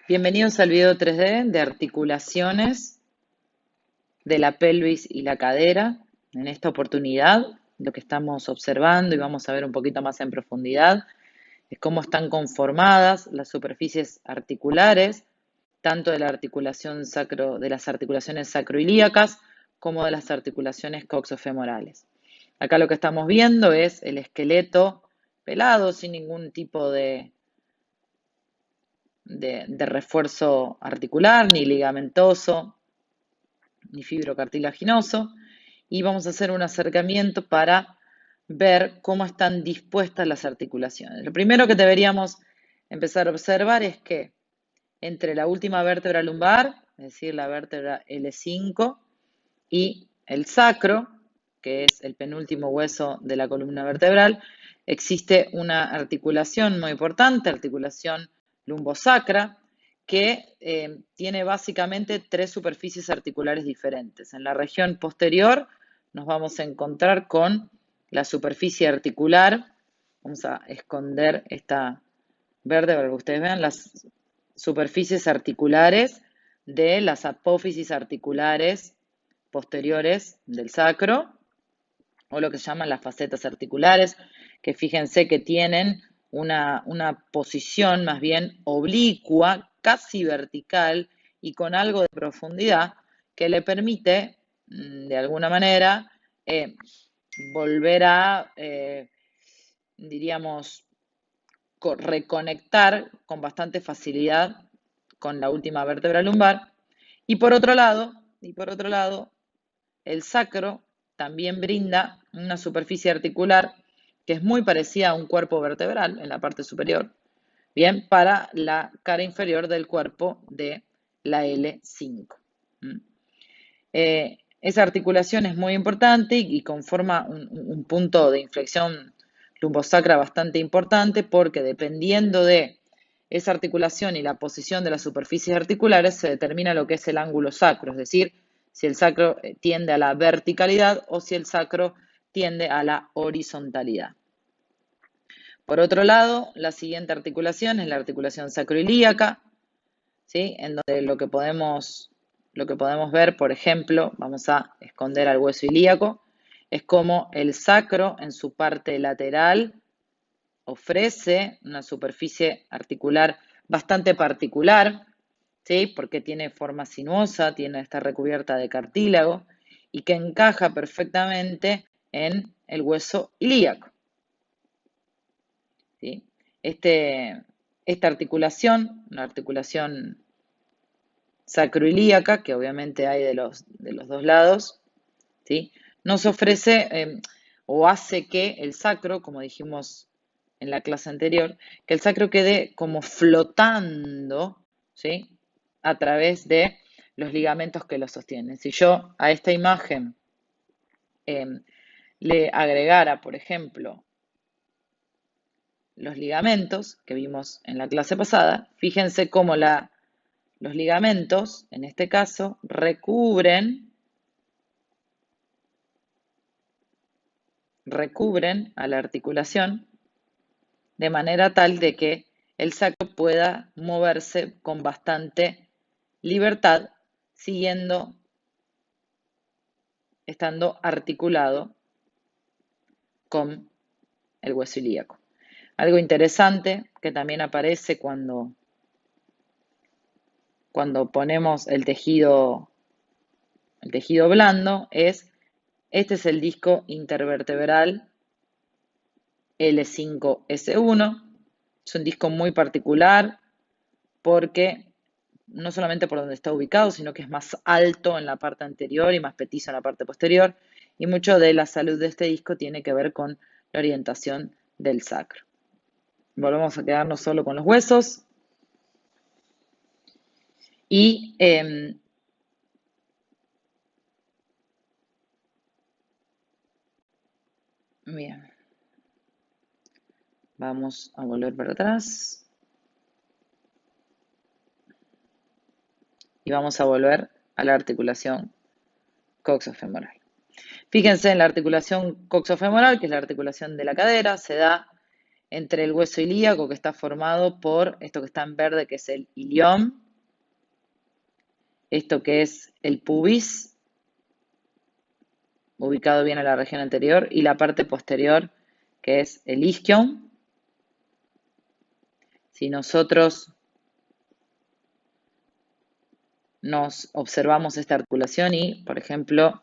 Bienvenidos al video 3D de articulaciones de la pelvis y la cadera. En esta oportunidad, lo que estamos observando y vamos a ver un poquito más en profundidad es cómo están conformadas las superficies articulares, tanto de la articulación de las articulaciones sacroilíacas como de las articulaciones coxofemorales. Acá lo que estamos viendo es el esqueleto pelado, sin ningún tipo de refuerzo articular, ni ligamentoso, ni fibrocartilaginoso, y vamos a hacer un acercamiento para ver cómo están dispuestas las articulaciones. Lo primero que deberíamos empezar a observar es que entre la última vértebra lumbar, es decir, la vértebra L5, y el sacro, que es el penúltimo hueso de la columna vertebral, existe una articulación muy importante, articulación lumbosacra, que tiene básicamente tres superficies articulares diferentes. En la región posterior nos vamos a encontrar con la superficie articular. Vamos a esconder esta verde para que ustedes vean las superficies articulares de las apófisis articulares posteriores del sacro, o lo que se llaman las facetas articulares, que fíjense que tienen una posición más bien oblicua, casi vertical y con algo de profundidad que le permite, de alguna manera, volver a, diríamos, reconectar con bastante facilidad con la última vértebra lumbar. Y por otro lado, el sacro también brinda una superficie articular que es muy parecida a un cuerpo vertebral en la parte superior, bien, para la cara inferior del cuerpo de la L5. Esa articulación es muy importante y conforma un punto de inflexión lumbosacra bastante importante porque dependiendo de esa articulación y la posición de las superficies articulares se determina lo que es el ángulo sacro, es decir, si el sacro tiende a la verticalidad o si el sacro tiende a la horizontalidad. Por otro lado, la siguiente articulación es la articulación sacroilíaca, ¿sí? En donde lo que podemos ver, por ejemplo, vamos a esconder al hueso ilíaco, es como el sacro en su parte lateral ofrece una superficie articular bastante particular, ¿sí? Porque tiene forma sinuosa, está recubierta de cartílago y que encaja perfectamente en el hueso ilíaco, ¿sí? Esta articulación, una articulación sacroilíaca, que obviamente hay de los dos lados, ¿sí? Nos ofrece o hace que el sacro, como dijimos en la clase anterior, que el sacro quede como flotando, ¿sí? A través de los ligamentos que lo sostienen. Si yo a esta imagen le agregara, por ejemplo, los ligamentos que vimos en la clase pasada, fíjense cómo los ligamentos, en este caso, recubren a la articulación de manera tal de que el sacro pueda moverse con bastante libertad, estando articulado con el hueso ilíaco. Algo interesante que también aparece cuando ponemos el tejido blando este es el disco intervertebral L5S1. Es un disco muy particular porque no solamente por donde está ubicado, sino que es más alto en la parte anterior y más petizo en la parte posterior. Y mucho de la salud de este disco tiene que ver con la orientación del sacro. Volvemos a quedarnos solo con los huesos. Y bien, vamos a volver para atrás. Y vamos a volver a la articulación coxofemoral. Fíjense en la articulación coxofemoral, que es la articulación de la cadera, se da entre el hueso ilíaco, que está formado por esto que está en verde, que es el ilión, esto que es el pubis, ubicado bien en la región anterior, y la parte posterior, que es el isquion. Si nosotros nos observamos esta articulación y, por ejemplo,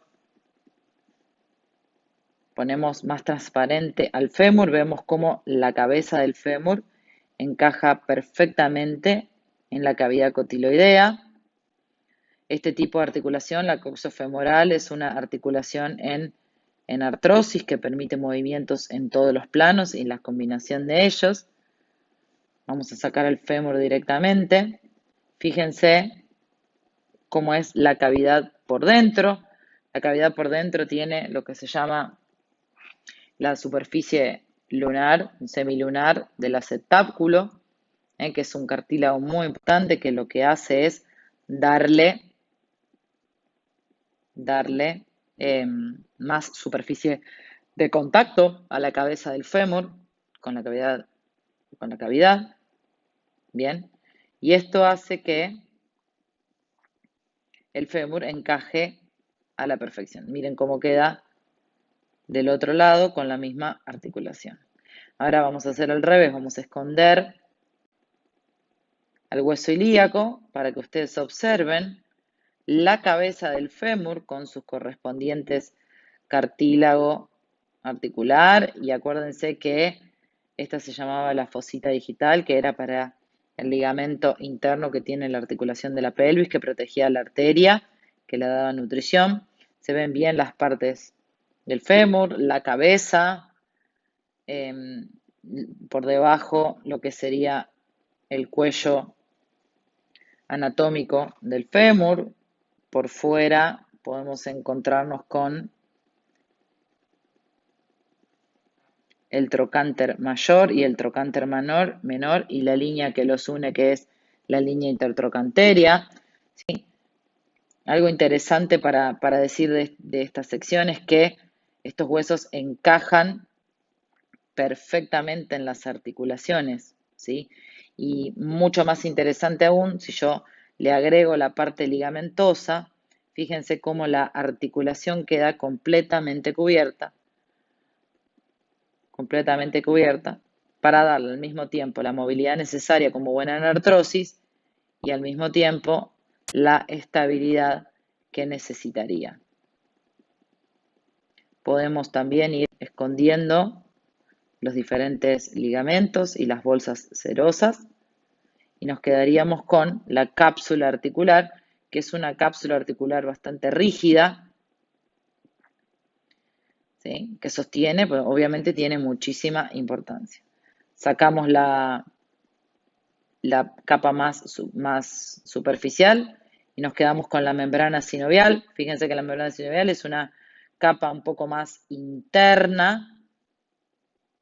ponemos más transparente al fémur, vemos cómo la cabeza del fémur encaja perfectamente en la cavidad cotiloidea. Este tipo de articulación, la coxofemoral, es una articulación en artrosis que permite movimientos en todos los planos y la combinación de ellos. Vamos a sacar el fémur directamente. Fíjense cómo es la cavidad por dentro. La cavidad por dentro tiene lo que se llama la superficie lunar, semilunar del acetábulo, que es un cartílago muy importante que lo que hace es darle más superficie de contacto a la cabeza del fémur con la cavidad, bien, y esto hace que el fémur encaje a la perfección. Miren cómo queda del otro lado con la misma articulación. Ahora vamos a hacer al revés, vamos a esconder al hueso ilíaco para que ustedes observen la cabeza del fémur con sus correspondientes cartílago articular, y acuérdense que esta se llamaba la fosita digital, que era para el ligamento interno que tiene la articulación de la pelvis, que protegía la arteria, que le daba nutrición. Se ven bien las partes del fémur, la cabeza, por debajo lo que sería el cuello anatómico del fémur. Por fuera podemos encontrarnos con el trocánter mayor y el trocánter menor y la línea que los une, que es la línea intertrocanteria. ¿Sí? Algo interesante para decir de esta sección es que estos huesos encajan perfectamente en las articulaciones, ¿sí? Y mucho más interesante aún, si yo le agrego la parte ligamentosa, fíjense cómo la articulación queda completamente cubierta, para darle al mismo tiempo la movilidad necesaria como buena en artrosis y al mismo tiempo la estabilidad que necesitaría. Podemos también ir escondiendo los diferentes ligamentos y las bolsas serosas y nos quedaríamos con la cápsula articular, que es una cápsula articular bastante rígida, ¿sí? Que sostiene, pues obviamente tiene muchísima importancia. Sacamos la capa más superficial y nos quedamos con la membrana sinovial. Fíjense que la membrana sinovial es una capa un poco más interna,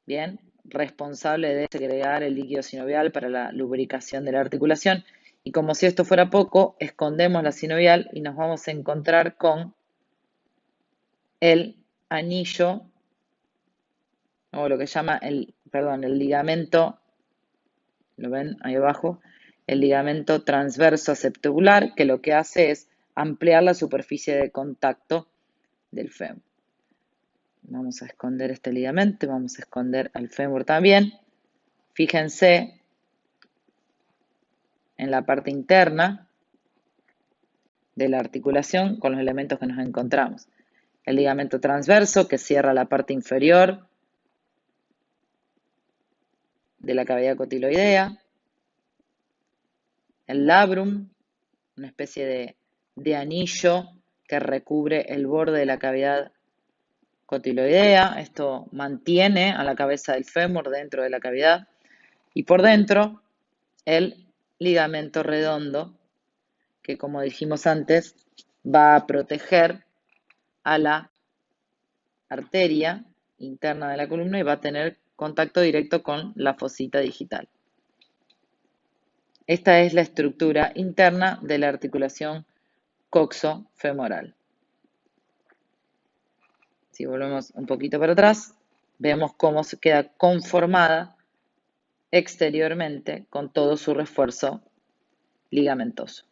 bien, responsable de segregar el líquido sinovial para la lubricación de la articulación. Y como si esto fuera poco, escondemos la sinovial y nos vamos a encontrar con el anillo, o lo que llama el ligamento, ¿lo ven ahí abajo? El ligamento transverso acetabular, que lo que hace es ampliar la superficie de contacto del fémur. Vamos a esconder este ligamento, vamos a esconder al fémur también. Fíjense en la parte interna de la articulación con los elementos que nos encontramos. El ligamento transverso que cierra la parte inferior de la cavidad cotiloidea. El labrum, una especie de anillo que recubre el borde de la cavidad cotiloidea. Esto mantiene a la cabeza del fémur dentro de la cavidad. Y por dentro, el ligamento redondo, que como dijimos antes, va a proteger a la arteria interna de la columna y va a tener contacto directo con la fosita digital. Esta es la estructura interna de la articulación coxofemoral. Si volvemos un poquito para atrás, vemos cómo se queda conformada exteriormente con todo su refuerzo ligamentoso.